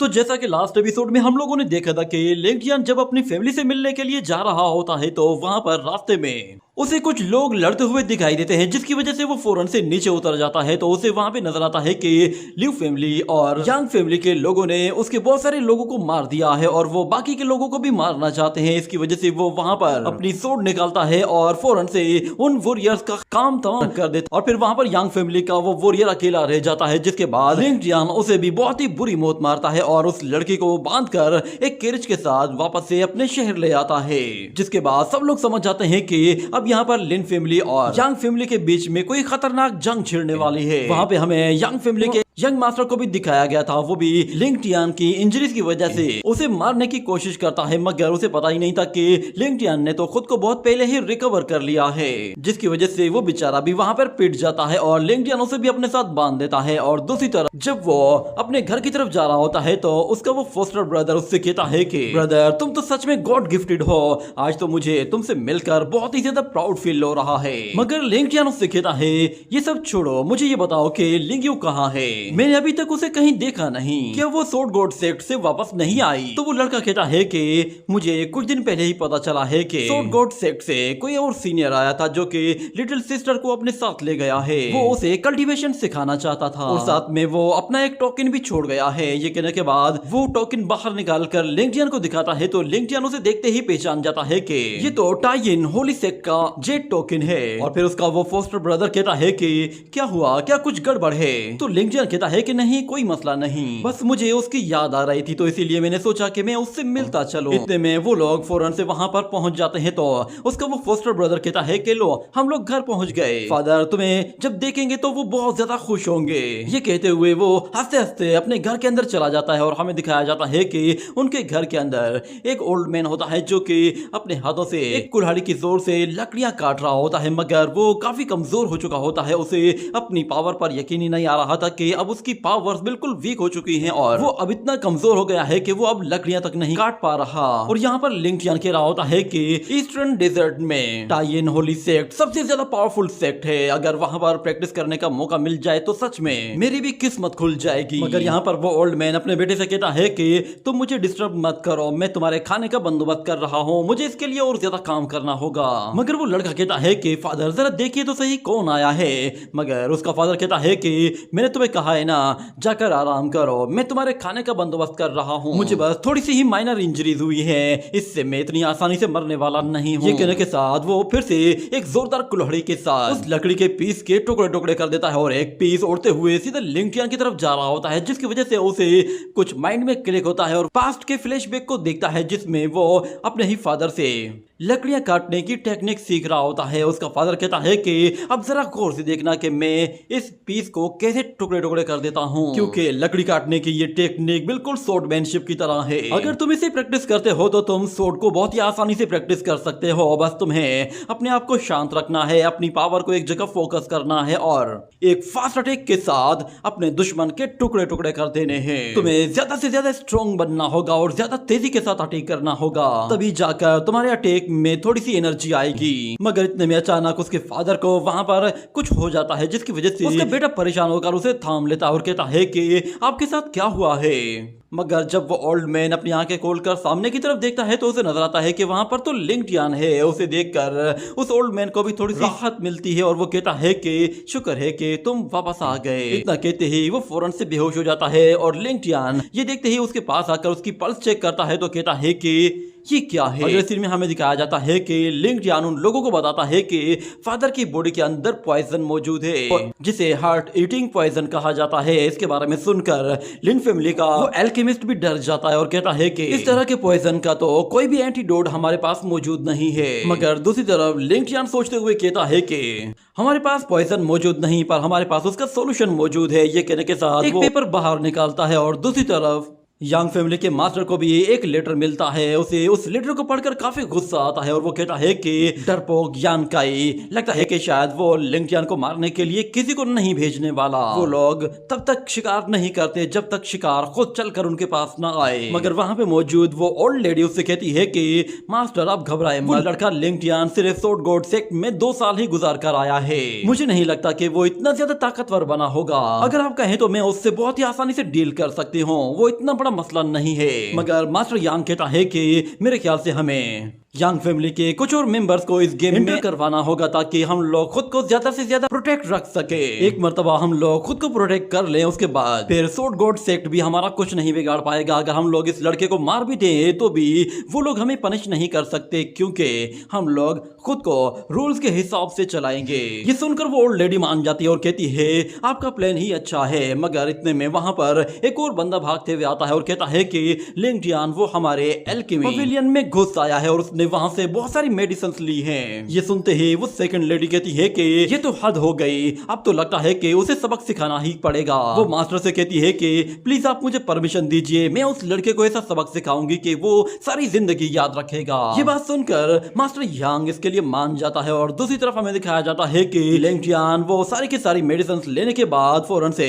तो जैसा कि लास्ट एपिसोड में हम लोगों ने देखा था कि लिंगजियान जब अपनी फैमिली से मिलने के लिए जा रहा होता है तो वहां पर रास्ते में उसे कुछ लोग लड़ते हुए दिखाई देते हैं, जिसकी वजह से वो फौरन से नीचे उतर जाता है। तो उसे वहां पे नजर आता है कि लिव फैमिली और यांग फैमिली के लोगों ने उसके बहुत सारे लोगों को मार दिया है और वो बाकी के लोगों को भी मारना चाहते हैं। इसकी वजह से वो वहां पर अपनी सोड निकालता है और फौरन से उन वॉरियर्स का काम तमाम कर देता और फिर वहां पर यांग फैमिली का वो वॉरियर अकेला रह जाता है, जिसके बाद लिंगजियान उसे भी बहुत ही बुरी मौत मारता है और उस लड़की को बांधकर एक कैरेज के साथ वापस से अपने शहर ले आता है। जिसके बाद सब लोग समझ जाते हैं कि अब यहाँ पर लिन फैमिली और यांग फैमिली के बीच में कोई खतरनाक जंग छिड़ने वाली है। वहां पे हमें यांग फैमिली के यंग मास्टर को भी दिखाया गया था, वो भी लिंगजियान की इंजरीज की वजह से उसे मारने की कोशिश करता है, मगर उसे पता ही नहीं था कि लिंगजियान ने तो खुद को बहुत पहले ही रिकवर कर लिया है, जिसकी वजह से वो बेचारा भी वहां पर पिट जाता है और लिंगजियान उसे भी अपने साथ बांध देता है। और दूसरी तरफ जब वो अपने घर की तरफ जा रहा होता है तो उसका वो फोस्टर ब्रदर उससे कहता है कि ब्रदर तुम तो सच में गॉड गिफ्टेड हो, आज तो मुझे तुमसे मिलकर बहुत ही ज्यादा प्राउड फील हो रहा है। मगर लिंगजियान उससे कहता है ये सब छोड़ो, मुझे ये बताओ कि लिंगयू कहाँ है, मैंने अभी तक उसे कहीं देखा नहीं, क्या वो सोड गॉड सेक्ट से वापस नहीं आई। तो वो लड़का कहता है कि मुझे कुछ दिन पहले ही पता चला है कि सोड गॉड सेक्ट से कोई और सीनियर आया था जो कि लिटिल सिस्टर को अपने साथ ले गया है, वो उसे कल्टीवेशन सिखाना चाहता था और साथ में वो अपना एक टोकन भी छोड़ गया है। ये कहने के बाद वो टोकन बाहर निकाल कर लिंगजियान को दिखाता है तो लिंगजियान उसे देखते ही पहचान जाता है कि ये तो टाइन होली सेक्ट का जेट टोकन है। और फिर उसका वो फोस्टर ब्रदर कहता है कि क्या हुआ, क्या कुछ गड़बड़ है। तो लिंगजियान कहता है कि नहीं कोई मसला नहीं, बस मुझे उसकी याद आ रही थी तो इसीलिए मैंने सोचा कि मैं उससे मिलता चलूं। इतने में वो लोग फौरन से वहां पर पहुंच जाते हैं तो उसका वो फोस्टर ब्रदर कहता है कि लो हम लोग घर पहुंच गए, फादर तुम्हें जब देखेंगे तो वो बहुत ज्यादा खुश होंगे। ये कहते हुए वो हंसते हंसते अपने घर के अंदर चला जाता है और हमें दिखाया जाता है कि उनके घर के अंदर एक ओल्ड मैन होता है जो कि अपने हाथों से एक कुल्हाड़ी की जोर से लकड़ियां काट रहा होता है, मगर वो काफी कमजोर हो चुका होता है। उसे अपनी पावर पर यकीन ही नहीं आ रहा था कि अब उसकी पावर्स बिल्कुल वीक हो चुकी हैं और वो अब इतना कमजोर हो गया है कि वो अब लकड़ियां तक नहीं काट पा रहा। और यहाँ पर लिंगजियान कह रहा होता है कि ईस्टर्न डेजर्ट में टाइन होली सेक्ट सबसे ज्यादा पावरफुल सेक्ट है, अगर वहां पर प्रैक्टिस करने का मौका मिल जाए तो सच में मेरी भी किस्मत खुल जाएगी। मगर यहाँ पर वो ओल्ड मैन अपने बेटे से कहता है कि तुम मुझे डिस्टर्ब मत करो, मैं तुम्हारे खाने का बंदोबस्त कर रहा हूँ, मुझे इसके लिए और ज्यादा काम करना होगा। मगर वो लड़का कहता है कि फादर जरा देखिए तो सही कौन आया है। मगर उसका फादर कहता है कि मैंने तुम्हें कहा है ना जाकर आराम करो, मैं तुम्हारे खाने का बंदोबस्त कर रहा हूँ, मुझे बस थोड़ी सी ही माइनर इंजरीज हुई है, इससे मैं इतनी आसानी से मरने वाला नहीं हूँ। ये कहने के साथ वो फिर से एक जोरदार कुल्हाड़ी के साथ उस लकड़ी के पीस के टुकड़े टुकड़े कर देता है और एक पीस उड़ते हुए सीधे लिंगजियान की तरफ जा रहा होता है, जिसकी वजह से उसे कुछ माइंड में क्लिक होता है और पास्ट के फ्लैशबैक को देखता है जिसमें वो अपने ही फादर से लकड़ियां काटने की टेक्निक सीख रहा होता है। उसका फादर कहता है कि अब जरा गौर से देखना कि मैं इस पीस को कैसे टुकड़े टुकड़े कर देता हूँ, क्योंकि लकड़ी काटने की ये टेक्निक बिल्कुल स्वॉर्डमैनशिप की तरह है। अगर तुम इसे प्रैक्टिस करते हो तो तुम स्वॉर्ड को बहुत ही आसानी से प्रैक्टिस कर सकते हो, बस तुम्हें अपने आप को शांत रखना है, अपनी पावर को एक जगह फोकस करना है और एक फास्ट अटैक के साथ अपने दुश्मन के टुकड़े टुकड़े कर देने हैं। तुम्हें ज्यादा से ज्यादा स्ट्रॉन्ग बनना होगा और ज्यादा तेजी के साथ अटैक करना होगा, तभी जाकर तुम्हारे अटैक में थोड़ी सी एनर्जी आएगी। मगर इतने में अचानक उसके फादर को वहां पर कुछ हो जाता है, जिसकी वजह से उसका बेटा परेशान होकर उसे थाम लेता है और कहता है कि आपके साथ क्या हुआ है। मगर जब वो ओल्ड मैन अपनी आंखें खोलकर सामने की तरफ देखता है तो उसे नजर आता है कि वहां पर तो लिंगजियान है। उसे देखकर उस ओल्ड मैन को भी थोड़ी सी राहत मिलती है और वो कहता है कि शुक्र है कि तुम वापस आ गए। इतना कहते ही वो फौरन से बेहोश हो जाता है और लिंगजियान ये देखते ही उसके पास आकर उसकी पल्स चेक करता है तो कहता है कि ये क्या है। अगले सीन में हमें दिखाया जाता है कि लिंगजियान उन लोगों को बताता है कि फादर की बॉडी के अंदर पॉइजन मौजूद है जिसे हार्ट ईटिंग पॉइजन कहा जाता है। इसके बारे में सुनकर लिन फैमिली का वो एल्केमिस्ट भी डर जाता है और कहता है कि इस तरह के पॉइजन का तो कोई भी एंटीडोट हमारे पास मौजूद नहीं है। मगर दूसरी तरफ लिंगजियान सोचते हुए कहता है कि हमारे पास पॉइजन मौजूद नहीं पर हमारे पास उसका सोल्यूशन मौजूद है। ये कहने के साथ एक पेपर बाहर निकालता है और दूसरी तरफ यांग फैमिली के मास्टर को भी एक लेटर मिलता है। उसे उस लेटर को पढ़कर काफी गुस्सा आता है और वो कहता है कि डरपोक यान काई, लगता है कि शायद वो लिंगजियान को मारने के लिए किसी को नहीं भेजने वाला। वो लोग तब तक शिकार नहीं करते जब तक शिकार खुद चलकर उनके पास न आए। मगर वहां पे मौजूद वो ओल्ड लेडी उससे कहती है कि मास्टर आप घबराए मत, लड़का लिंगजियान सिर्फ सोड गॉड सेक्ट में 2 साल ही गुजार कर आया है, मुझे नहीं लगता कि वो इतना ज्यादा ताकतवर बना होगा। अगर आप कहें तो मैं उससे बहुत ही आसानी से डील कर सकती हूँ, वो इतना बड़ा बड़ा मसला नहीं है। मगर मास्टर यांग कहता है कि मेरे ख्याल से हमें यांग फैमिली के कुछ और मेंबर्स को इस गेम में करवाना होगा ताकि हम लोग खुद को ज्यादा से ज्यादा प्रोटेक्ट रख सके। एक मर्तबा हम लोग खुद को प्रोटेक्ट कर लें, उसके बाद फिर सोर्ड गॉड सेक्ट भी हमारा कुछ नहीं बिगाड़ पाएगा। अगर हम लोग इस लड़के को मार भी दें तो भी वो लोग हमें पनिश नहीं कर सकते, क्योंकि हम लोग खुद को रूल्स के हिसाब से चलाएंगे। ये सुनकर वो ओल्ड लेडी मान जाती है और कहती है आपका प्लान ही अच्छा है। मगर इतने में वहां पर एक और बंदा भागते हुए आता है और कहता है कि लिंग जियान वो हमारे एल्केमी पवेलियन में घुस आया है और ने वहां से बहुत सारी मेडिसिन ली हैं। ये सुनते ही वो सेकंड लेडी कहती है कि ये तो हद हो गई, अब तो लगता है कि उसे सबक सिखाना ही पड़ेगा। वो मास्टर से कहती है कि प्लीज आप मुझे परमिशन दीजिए, मैं उस लड़के को ऐसा सबक सिखाऊंगी कि वो सारी जिंदगी याद रखेगा। ये बात सुनकर मास्टर यांग इसके लिए मान जाता है और दूसरी तरफ हमें दिखाया जाता है कि लिंग जियान वो सारी की सारी मेडिसिन लेने के बाद फौरन से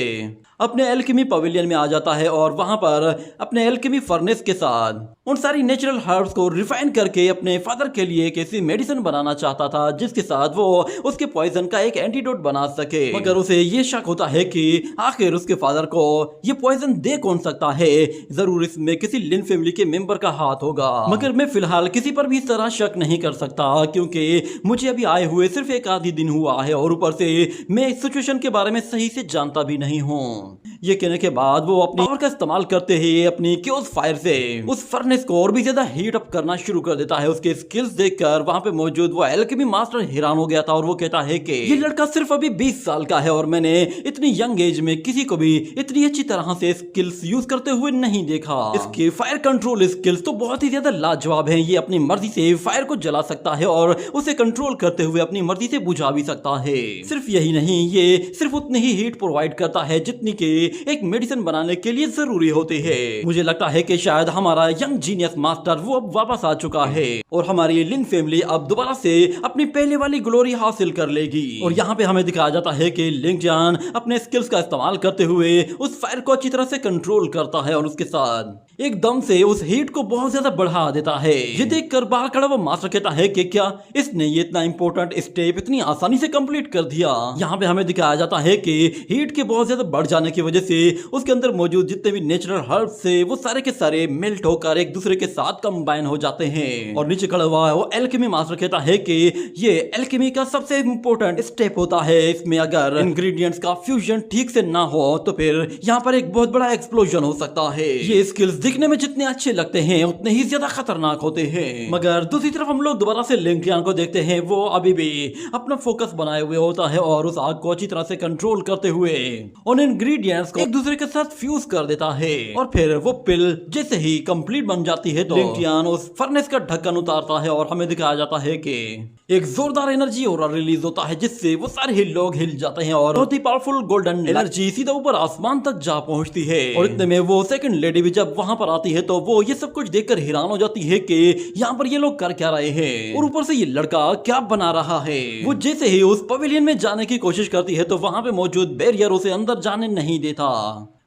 अपने एल्केमी पवेलियन में आ जाता है और वहां पर अपने एल्केमी फर्नेस के साथ उन सारी नेचुरल हर्ब्स को रिफाइन करके अपने फादर के लिए एक ऐसी मेडिसिन बनाना चाहता था जिसके साथ वो उसके पॉइजन का एक एंटीडोट बना सके। मगर उसे ये शक होता है कि आखिर उसके फादर को ये पॉइजन दे कौन सकता है, जरूर इसमें किसी लिन फैमिली के मेंबर का हाथ होगा। मगर मैं फिलहाल किसी पर भी इस तरह शक नहीं कर सकता, क्योंकि मुझे अभी आए हुए सिर्फ एक आधी दिन हुआ है और ऊपर से मैं इस सिचुएशन के बारे में सही से जानता भी नहीं हूँ। ये कहने के बाद वो अपनी पावर का इस्तेमाल करते ही अपनी क्योस फायर से उस फर्नेस को और भी ज्यादा हीट अप करना शुरू कर देता है। उसके स्किल्स देखकर वहां पे मौजूद वो एल्केमी मास्टर हैरान हो गया था और वो कहता है कि ये लड़का सिर्फ अभी 20 साल का है और मैंने इतनी यंग एज में किसी को भी इतनी अच्छी तरह से स्किल्स यूज करते हुए नहीं देखा। इसके फायर कंट्रोल स्किल्स तो बहुत ही ज्यादा लाजवाब हैं। ये अपनी मर्जी से फायर को जला सकता है और उसे कंट्रोल करते हुए अपनी मर्जी से बुझा भी सकता है। सिर्फ यही नहीं, ये सिर्फ उतनी ही हीट प्रोवाइड करता है जितनी के एक मेडिसिन बनाने के लिए जरूरी होती है। मुझे लगता है कि शायद हमारा यंग जीनियस मास्टर वो अब वापस आ चुका है और हमारी लिन फैमिली अब दोबारा से अपनी पहले वाली ग्लोरी हासिल कर लेगी। और यहाँ पे हमें दिखाया जाता है कि लिंग जियान अपने स्किल्स का इस्तेमाल करते हुए उस फायर को अच्छी तरह से कंट्रोल करता है और उसके साथ एकदम से उस हीट को बहुत ज्यादा बढ़ा देता है। ये देखकर बाहर खड़ा वो मास्टर कहता है कि क्या इसने ये इतना इंपॉर्टेंट स्टेप इतनी आसानी से कंप्लीट कर दिया। यहाँ पे हमें दिखाया जाता है कि हीट के बहुत ज्यादा बढ़ जाने की वजह से उसके अंदर मौजूद जितने भी नेचुरल हर्ब्स से वो सारे के सारे मेल्ट होकर एक दूसरे के साथ कंबाइन हो जाते हैं। और नीचे खड़ा हुआ है वो एल्केमी मास्टर कहता है कि ये एल्केमी का सबसे इंपॉर्टेंट स्टेप होता है, इसमें अगर इंग्रेडिएंट्स का फ्यूजन ठीक से ना हो तो फिर यहाँ पर एक बहुत बड़ा एक्सप्लोजन हो सकता है। ये स्किल्स दिखने में जितने अच्छे लगते हैं उतने ही ज्यादा खतरनाक होते हैं। मगर दूसरी तरफ हम लोग दोबारा से लिंग जियान को देखते हैं, वो अभी भी अपना फोकस बनाए हुए होता है और उस आग को अच्छी तरह से कंट्रोल करते हुए उन इंग्रेडिएंट्स को एक दूसरे के साथ फ्यूज कर देता है। और फिर वो पिल जैसे ही कंप्लीट बन जाती है तो लिंग जियान उस फर्नेस का ढक्कन उतारता है और हमें दिखाया जाता है कि एक जोरदार एनर्जी और रिलीज होता है जिससे वो सारे ही लोग हिल जाते हैं और बहुत ही पावरफुल गोल्डन एनर्जी सीधा ऊपर आसमान तक जा पहुंचती है। और इतने में वो सेकंड लेडी भी जब वहां पर आती है तो वो ये सब कुछ देखकर हैरान हो जाती है कि यहाँ पर ये लोग कर क्या रहे हैं और ऊपर से ये लड़का क्या बना रहा है। वो जैसे ही उस पवेलियन में जाने की कोशिश करती है तो वहां पे मौजूद बैरियर उसे अंदर जाने नहीं देता,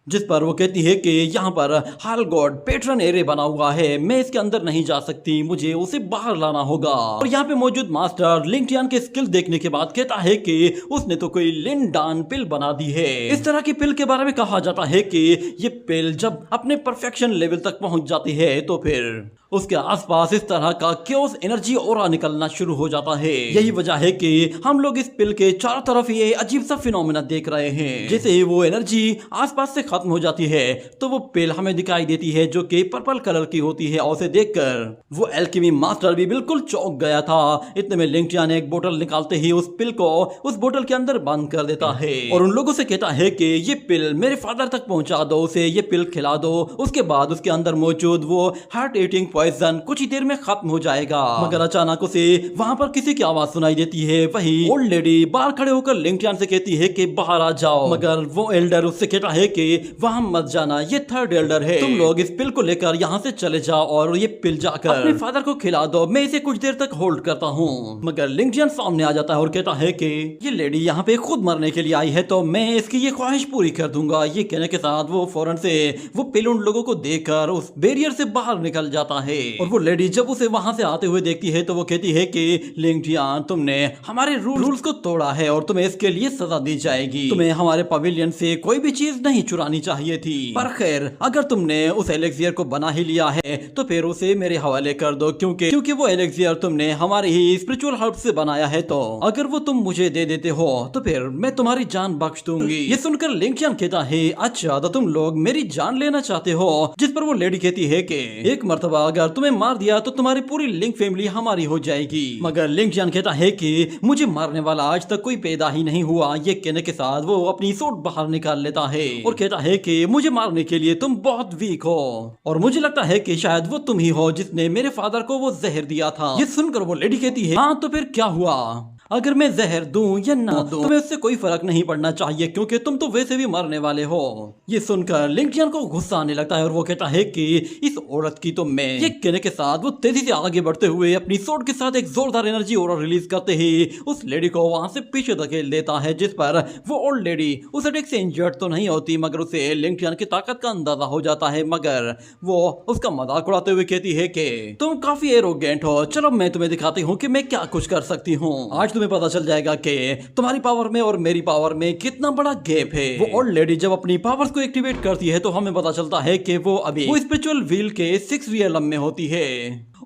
जिस पर वो कहती है कि यहाँ पर हाल गॉड पेट्रन एरे बना हुआ है, मैं इसके अंदर नहीं जा सकती, मुझे उसे बाहर लाना होगा। और यहाँ पे मौजूद मास्टर लिंग जियान के स्किल देखने के बाद कहता है कि उसने तो कोई लिन डान पिल बना दी है। इस तरह की पिल के बारे में कहा जाता है कि ये पिल जब अपने परफेक्शन लेवल तक पहुंच जाती है तो फिर उसके आसपास इस तरह का क्योस एनर्जी ऑरा निकलना शुरू हो जाता है। यही वजह है कि हम लोग इस पिल के चारों तरफ ये अजीब सा फिनोमेना देख रहे हैं। जैसे ही वो एनर्जी आसपास से खत्म हो जाती है तो वो पिल हमें दिखाई देती है जो कि पर्पल कलर की होती है और उसे देखकर वो एल्केमी मास्टर भी बिल्कुल चौंक गया था। इतने में लिंग जियान एक बोतल निकालते ही उस पिल को उस बोतल के अंदर बंद कर देता है और उन लोगों से कहता है कि ये पिल मेरे फादर तक पहुंचा दो, उसे ये पिल खिला दो, उसके बाद उसके अंदर मौजूद वो हार्ट ईटिंग पॉइजन कुछ ही देर में खत्म हो जाएगा। मगर अचानक उसे वहां पर किसी की आवाज सुनाई देती है। वही ओल्ड लेडी बाहर खड़े होकर लिंग जियान से कहती है कि बाहर आ जाओ। मगर वो एल्डर उससे कहता है कि वहां मत जाना, ये थर्ड एल्डर है, तुम लोग इस पिल को लेकर यहाँ से चले जाओ और ये पिल जाकर अपने फादर को खिला दो, मैं इसे कुछ देर तक होल्ड करता हूँ। मगर लिंग जियान सामने आ जाता है और कहता है कि ये लेडी यहाँ पे खुद मरने के लिए आई है तो मैं इसकी ये ख्वाहिश पूरी कर दूंगा। ये कहने के साथ वो फौरन से वो पिल उन लोगों को देकर उस बैरियर से बाहर निकल जाता है। है। और वो लेडी जब उसे वहां से आते हुए देखती है तो वो कहती है कि लिंगजियान, तुमने हमारे रूल्स को तोड़ा है और तुम्हें इसके लिए सजा दी जाएगी। तुम्हें हमारे पवेलियन से कोई भी चीज नहीं चुरानी चाहिए थी, पर खैर अगर तुमने उस एलेक्सियर को बना ही लिया है तो फिर उसे मेरे हवाले कर दो, क्योंकि वो एलेक्सियर तुमने हमारे ही स्पिरिचुअल हर्ब से बनाया है। तो अगर वो तुम मुझे दे देते हो तो फिर मैं तुम्हारी जान बख्श दूंगी। ये सुनकर लिंगजियान कहता है, अच्छा तो तुम लोग मेरी जान लेना चाहते हो? जिस पर वो लेडी कहती है कि एक मर्तबा अगर तुम्हें मार दिया तो तुम्हारी पूरी लिंग फैमिली हमारी हो जाएगी। मगर लिंगजियान कहता है कि मुझे मारने वाला आज तक कोई पैदा ही नहीं हुआ। ये कहने के साथ वो अपनी सोट बाहर निकाल लेता है और कहता है कि मुझे मारने के लिए तुम बहुत वीक हो और मुझे लगता है कि शायद वो तुम ही हो जिसने मेरे फादर को वो जहर दिया था। ये सुनकर वो लेडी कहती है, हाँ तो फिर क्या हुआ? अगर मैं जहर दूं या ना दूं तुम्हें उससे कोई फर्क नहीं पड़ना चाहिए, क्योंकि तुम तो वैसे भी मरने वाले हो। ये सुनकर लिंगजियान को गुस्सा आने लगता है और वो कहता है कि इस औरत की तो मैं। ये कहने के साथ वो तेजी से आगे बढ़ते हुए अपनी सोट के साथ एक जोरदार एनर्जी ऑरा रिलीज करते ही उस लेडी को वहां से पीछे धकेल देता है, जिस पर वो ओल्ड लेडी उस अटैक से इंजर्ड तो नहीं होती मगर उसे लिंगजियान की ताकत का अंदाजा हो जाता है। मगर वो उसका मजाक उड़ाते हुए कहती है कि तुम काफी एरोगेंट हो, चलो मैं तुम्हें दिखाती हूँ कि मैं क्या कुछ कर सकती हूँ। आज तुम्हें पता चल जाएगा कि तुम्हारी पावर में और मेरी पावर में कितना बड़ा गैप है। वो ओल्ड लेडी जब अपनी पावर्स को एक्टिवेट करती है तो हमें पता चलता है कि वो अभी वो स्पिरिचुअल व्हील के 6 रियलम में होती है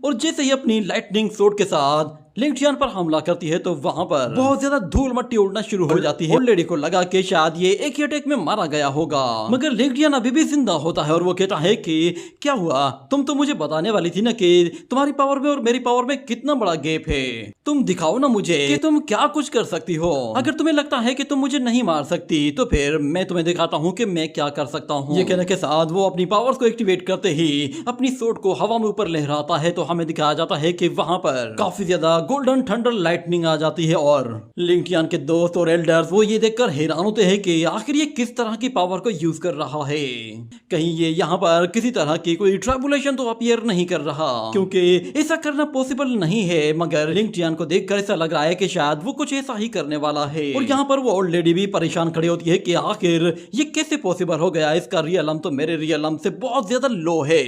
और जैसे ही अपनी लाइटनिंग सोर्ड के साथ लिंगजियान पर हमला करती है तो वहां पर बहुत ज्यादा धूल मट्टी उड़ना शुरू हो जाती है। लेडी को लगा कि शायद ये एक ही अटैक में मारा गया होगा, मगर लिंगजियान अभी भी जिंदा होता है और वो कहता है कि क्या हुआ? तुम तो मुझे बताने वाली थी ना कि तुम्हारी पावर में और मेरी पावर में कितना बड़ा गैप है। तुम दिखाओ ना मुझे कि तुम क्या कुछ कर सकती हो। अगर तुम्हें लगता है कि तुम मुझे नहीं मार सकती तो फिर मैं तुम्हें दिखाता हूँ कि मैं क्या कर सकता हूँ। ये कहने के साथ वो अपनी पावर्स को एक्टिवेट करते ही अपनी सोट को हवा में ऊपर लहराता है तो हमें दिखाया जाता है कि वहां पर काफी ज्यादा गोल्डन थंडर लाइटनिंग आ जाती है और लिंगजियान के दोस्त और एल्डर्स वो ये देखकर हैरान होते हैं कि आखिर ये किस तरह की पावर को यूज कर रहा है। कहीं ये यहाँ पर किसी तरह की कोई ट्रबुलेशन तो अपीयर नहीं कर रहा, क्योंकि ऐसा करना पॉसिबल नहीं है। मगर लिंगजियान को देखकर ऐसा लग रहा है कि शायद वो कुछ ऐसा ही करने वाला है। और यहाँ पर वो ओल्ड लेडी भी परेशान खड़ी होती है कि आखिर ये कैसे पॉसिबल हो गया? इसका रियलम तो मेरे रियलम से बहुत ज्यादा लो है।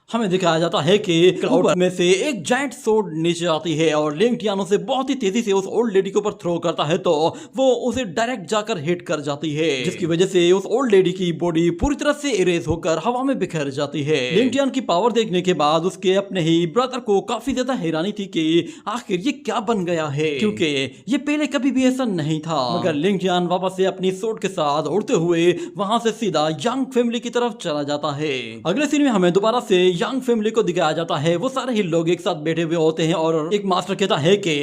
हमें दिखाया जाता है कि क्लाउड में से एक जायंट सोर्ड नीचे आती है और लिंगजियान उसे बहुत ही तेजी से उस ओल्ड लेडी के ऊपर थ्रो करता है तो वो उसे डायरेक्ट जाकर हिट कर जाती है, जिसकी वजह से उस ओल्ड लेडी की बॉडी पूरी तरह से इरेज होकर हवा में बिखर जाती है। लिंगजियान की पावर देखने के बाद उसके अपने ही ब्रदर को काफी ज्यादा हैरानी थी कि आखिर ये क्या बन गया है, क्योंकि ये पहले कभी भी ऐसा नहीं था। मगर लिंगजियान वापस से अपनी सोर्ड के साथ उड़ते हुए वहां से सीधा यंग फैमिली की तरफ चला जाता है। अगले सीन में हमें दोबारा से यंग फैमिली को दिखाया जाता है। वो सारे ही लोग एक साथ बैठे हुए होते हैं और एक मास्टर कहता है कि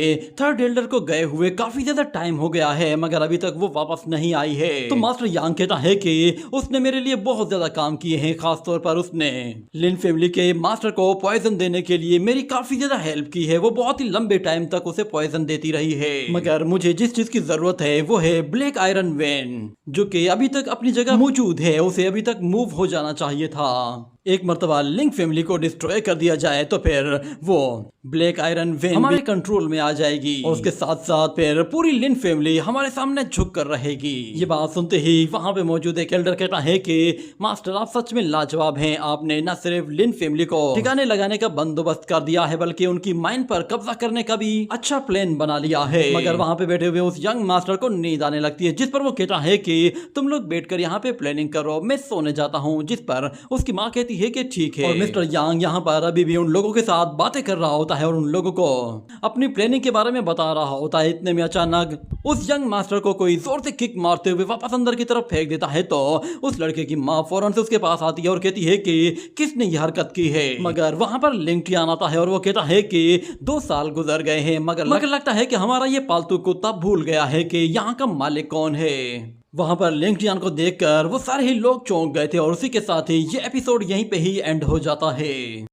थर्ड एल्डर को गए हुए काफी ज्यादा टाइम हो गया है मगर अभी तक वो वापस नहीं आई है। तो मास्टर यांग कहता है कि उसने मेरे लिए बहुत ज्यादा काम किए हैं, खासतौर पर उसने लिन फैमिली के मास्टर को पॉइजन देने के लिए मेरी काफी ज्यादा हेल्प की है। वो बहुत ही लंबे टाइम तक उसे पॉइजन देती रही है, मगर मुझे जिस चीज की जरूरत है वो है ब्लैक आयरन वेन, जो कि अभी तक अपनी जगह मौजूद है। उसे अभी तक मूव हो जाना चाहिए था। एक मर्तबा लिंक फैमिली को डिस्ट्रॉय कर दिया जाए तो फिर वो ब्लैक आयरन वेन हमारे कंट्रोल में आ जाएगी और उसके साथ साथ फिर पूरी लिन फैमिली हमारे सामने झुक कर रहेगी। ये बात सुनते ही वहां पे मौजूद एक एल्डर कहता है कि मास्टर आप सच में लाजवाब हैं। आपने न सिर्फ लिन फैमिली को ठिकाने लगाने का बंदोबस्त कर दिया है बल्कि उनकी माइंड पर कब्जा करने का भी अच्छा प्लान बना लिया है। मगर वहां पे बैठे हुए उस यंग मास्टर को नींद आने लगती है, जिस पर वो कहता है कि तुम लोग बैठकर यहाँ पे प्लानिंग करो, मैं सोने जाता हूँ। जिस पर उसकी माँ कहती है कि ठीक है। और मिस्टर यांग यहाँ पर अभी भी उन लोगों के साथ बातें कर रहा होता है और उन लोगों को अपनी प्लानिंग के बारे में बता रहा होता है। इतने में अचानक उस यंग मास्टर को कोई जोर से किक मारते हुए वापस अंदर की तरफ फेंक देता है तो उस लड़के की माँ फौरन से उसके पास आती है और कहती है कि किसने ये हरकत की है। मगर वहां पर लिंगजियान आता है और वो कहता है कि 2 साल गुजर गए हैं मगर लगता है कि हमारा ये पालतू कुत्ता भूल गया है कि यहाँ का मालिक कौन है। वहां पर लिंगजियान को देखकर वो सारे ही लोग चौंक गए थे और उसी के साथ ही ये एपिसोड यहीं पे ही एंड हो जाता है।